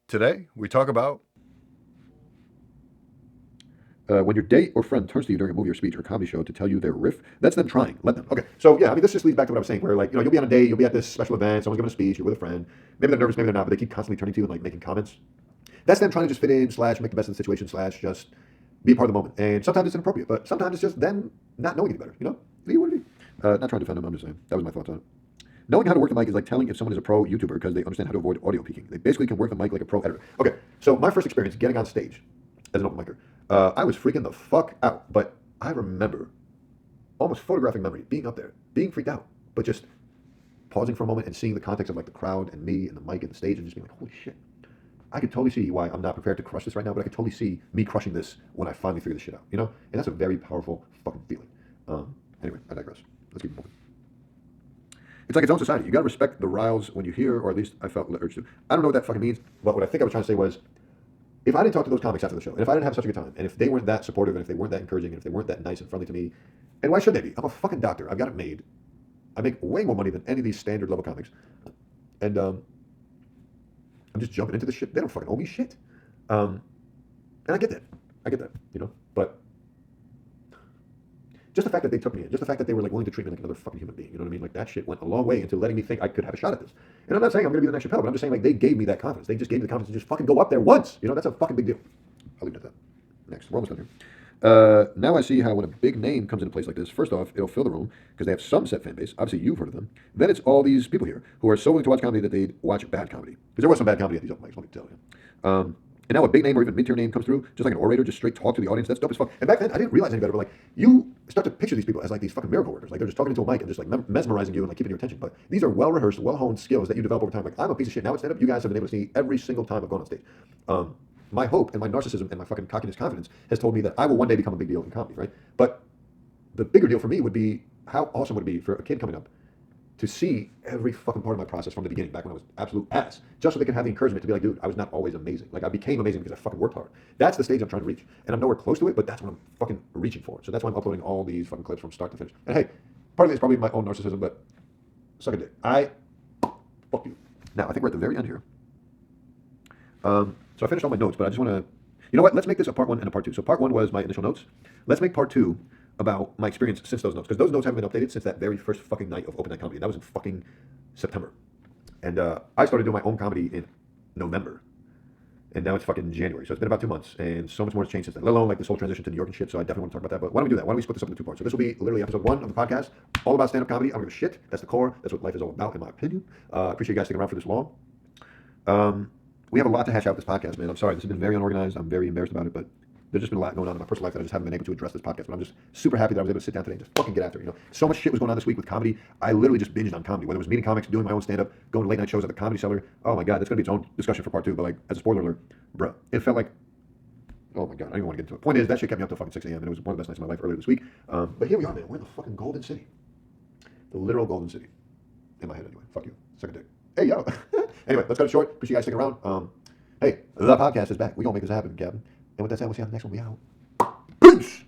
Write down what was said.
Today, we talk about when your date or friend turns to you during a movie or speech or comedy show to tell you their riff, that's them trying. Let them. Okay. So yeah, I mean, this just leads back to what I was saying, where like, you'll be on a date, you'll be at this special event, someone's giving a speech, you're with a friend. Maybe they're nervous, maybe they're not, but they keep constantly turning to you and like making comments. That's them trying to just fit in, slash, make the best of the situation, slash, just be a part of the moment. And sometimes it's inappropriate, but sometimes it's just them not knowing any better. Be what it is. Not trying to defend them. I'm just saying that was my thoughts on it. Knowing how to work the mic is like telling if someone is a pro YouTuber because they understand how to avoid audio peaking. They basically can work the mic like a pro editor. Okay, so my first experience getting on stage as an open micer, I was freaking the fuck out. But I remember, almost photographic memory, being up there, being freaked out, but just pausing for a moment and seeing the context of like the crowd and me and the mic and the stage and just being like, holy shit. I could totally see why I'm not prepared to crush this right now, but I could totally see me crushing this when I finally figure this shit out. And that's a very powerful fucking feeling. Anyway, I digress. Let's keep moving. It's like its own society. You gotta respect the riles when you hear, or at least I felt the urge to. I don't know what that fucking means, but what I think I was trying to say was, if I didn't talk to those comics after the show, and if I didn't have such a good time, and if they weren't that supportive, and if they weren't that encouraging, and if they weren't that nice and friendly to me, and why should they be? I'm a fucking doctor. I've got it made. I make way more money than any of these standard level comics, and I'm just jumping into this shit. They don't fucking owe me shit, and I get that. I get that. But just the fact that they took me in, just the fact that they were like willing to treat me like another fucking human being, you know what I mean? Like that shit went a long way into letting me think I could have a shot at this. And I'm not saying I'm gonna be the next Chappelle, but I'm just saying like they gave me that confidence. They just gave me the confidence to just fucking go up there once. That's a fucking big deal. I'll leave it at that. Next, we're almost done here. Now I see how when a big name comes into a place like this, first off, it'll fill the room because they have some set fan base. Obviously, you've heard of them. Then it's all these people here who are so willing to watch comedy that they'd watch bad comedy. Because there was some bad comedy at these open mics, let me tell you. And now a big name or even mid-tier name comes through, just like an orator, just straight talk to the audience. That's dope as fuck. And back then, I didn't realize any better, but like, you start to picture these people as like these fucking miracle workers. Like they're just talking into a mic and just like mesmerizing you and like keeping your attention. But these are well-rehearsed, well-honed skills that you develop over time. Like I'm a piece of shit now at stand-up. You guys have been able to see every single time I've gone on stage. My hope and my narcissism and my fucking cockiness confidence has told me that I will one day become a big deal in comedy, right? But the bigger deal for me would be how awesome would it be for a kid coming up to see every fucking part of my process from the beginning, back when I was absolute ass, just so they can have the encouragement to be like, dude, I was not always amazing. Like I became amazing because I fucking worked hard. That's the stage I'm trying to reach, and I'm nowhere close to it, but that's what I'm fucking reaching for. So that's why I'm uploading all these fucking clips from start to finish. And hey, part of it is probably my own narcissism, but suck a dick. Fuck you. Now I think we're at the very end here. So I finished all my notes, but I just want to, you know what? Let's make this a part one and a part two. So part one was my initial notes. Let's make part two about my experience since those notes, because those notes haven't been updated since that very first fucking night of open night comedy. And that was in fucking September. And I started doing my own comedy in November. And now it's fucking January. So it's been about 2 months. And so much more has changed since then, let alone like this whole transition to New York and shit. So I definitely want to talk about that. But why don't we do that? Why don't we split this up into two parts? So this will be literally episode one of the podcast, all about stand-up comedy. I don't give a shit. That's the core. That's what life is all about, in my opinion. I appreciate you guys sticking around for this long. We have a lot to hash out with this podcast, man. I'm sorry. This has been very unorganized. I'm very embarrassed about it, but there's just been a lot going on in my personal life that I just haven't been able to address this podcast. But I'm just super happy that I was able to sit down today and just fucking get after it. So much shit was going on this week with comedy. I literally just binged on comedy, whether it was meeting comics, doing my own stand-up, going to late night shows at the Comedy Cellar. Oh my god, that's gonna be its own discussion for part two. But like, as a spoiler alert, bro, it felt like, oh my god, I don't even want to get into it. Point is, that shit kept me up till fucking 6 a.m. and it was one of the best nights of my life earlier this week. But here we are, man. We're in the fucking Golden City, the literal Golden City, in my head anyway. Fuck you, suck a dick. Hey yo. Anyway, let's cut it short. Appreciate you guys sticking around. Hey, the podcast is back. We gonna make this happen, Captain. And with that said, we'll see you on the next one. We out. Peace!